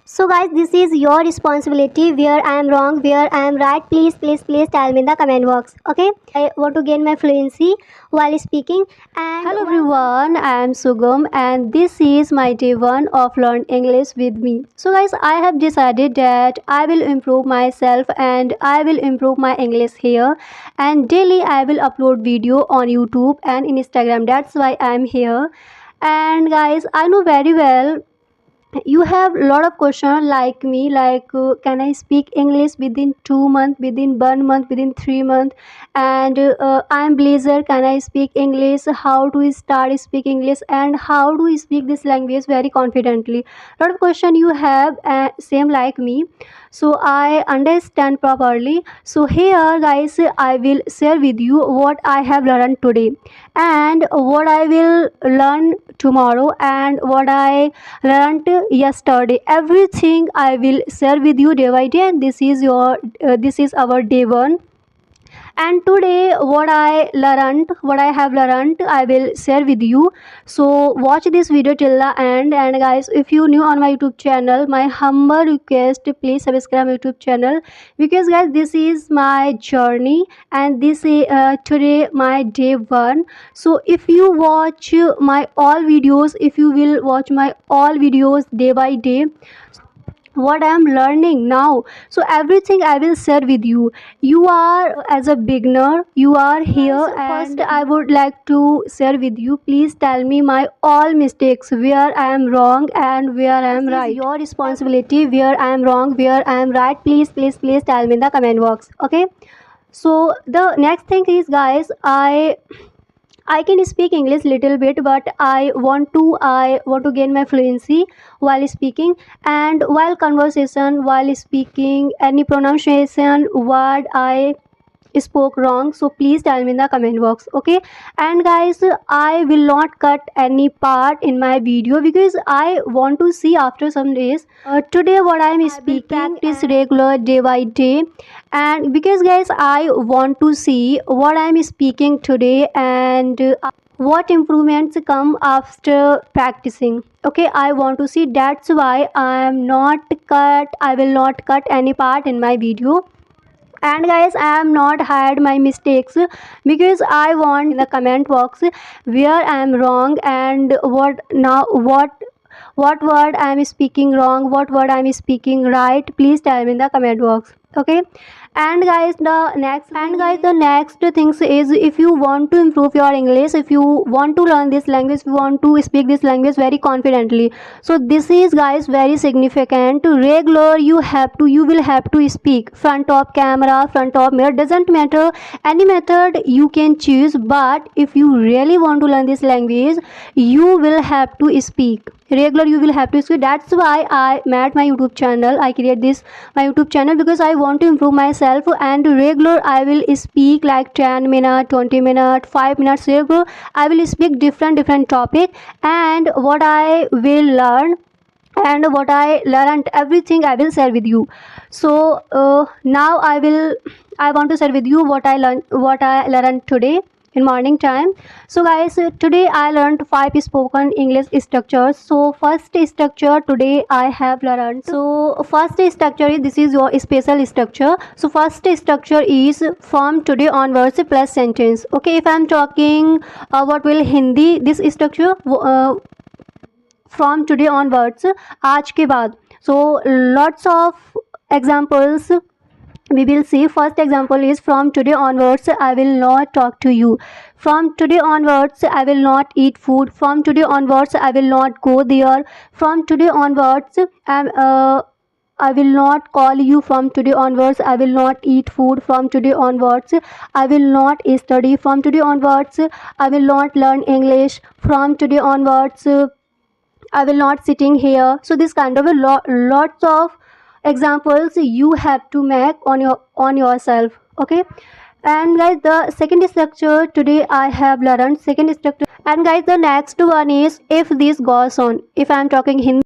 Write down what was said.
So guys, this is your responsibility. Where I am wrong, where I am right, please tell me in the comment box. Okay, I want to gain my fluency while speaking. And Hello everyone, I am Sugam and this is my day 1 of Learn English with me. So guys, I have decided that I will improve myself and I will improve my English here, and daily I will upload video on YouTube and Instagram. That's why I am here. And guys, I know very well you have a lot of questions like me, like can I speak English within 2 months, within 1 month, within 3 months, and I'm blazer, can I speak English, how to start speak English, and how to speak this language very confidently. Lot of question you have, same like me, so I understand properly. So here guys, I will share with you what I have learned today and what I will learn tomorrow and what I learned yesterday. Everything I will share with you day by day, and this is our day 1. And today what I have learned, I will share with you. So watch this video till the end. And guys, if you new on my YouTube channel, my humble request, please subscribe my YouTube channel, because guys, this is my journey and this is today my day 1. So if you watch my all videos, if you will watch my all videos day by day, what I am learning now, so everything I will share with you. You are as a beginner, you are here, So and first I would like to share with you, please tell me my all mistakes, where I am wrong and where I am right. Your responsibility, where I am wrong, where I am right, please tell me in the comment box. Okay, so the next thing is guys, I can speak English little bit, but I want to gain my fluency while speaking, and while conversation, while speaking, any pronunciation word I spoke wrong, so please tell me in the comment box. Okay, and guys, I will not cut any part in my video because I want to see after some days today what I am speaking is regular day by day, and because guys, I want to see what I am speaking today and what improvements come after practicing. Okay, I want to see, that's why I will not cut any part in my video. And guys, I am not hide my mistakes, because I want in the comment box where I am wrong and what word I am speaking wrong, what word I am speaking right, please tell me in the comment box. Okay, and guys, the next things is, if you want to improve your English, if you want to learn this language, if you want to speak this language very confidently, so this is guys very significant. Regular, you will have to speak front of camera, front of mirror, doesn't matter, any method you can choose, but if you really want to learn this language, you will have to speak regular, you will have to speak. That's why I made my YouTube channel, I create this my YouTube channel, because I want to improve myself, and regular I will speak like 10 minutes, 20 minutes, 5 minutes. Regular I will speak different topic, and what I will learn and what I learned, everything I will share with you. So now I want to share with you what I learned today in morning time. So guys, today I learned 5 spoken English structures. So first structure today I have learned. So first structure is, this is your special structure. So first structure is from today onwards plus sentence. Okay, if I am talking what will Hindi, this structure from today onwards, आज के बाद. So lots of examples we will see. First example is, from today onwards I will not talk to you, from today onwards I will not eat food, from today onwards I will not go there, from today onwards I will not call you, from today onwards I will not eat food, from today onwards I will not study, from today onwards I will not learn English, from today onwards I will not sitting here. So this kind of lots of examples you have to make on yourself. Okay, and guys, the second structure today I have learned second structure. And guys, the next one is, if this goes on, if I am talking Hindi,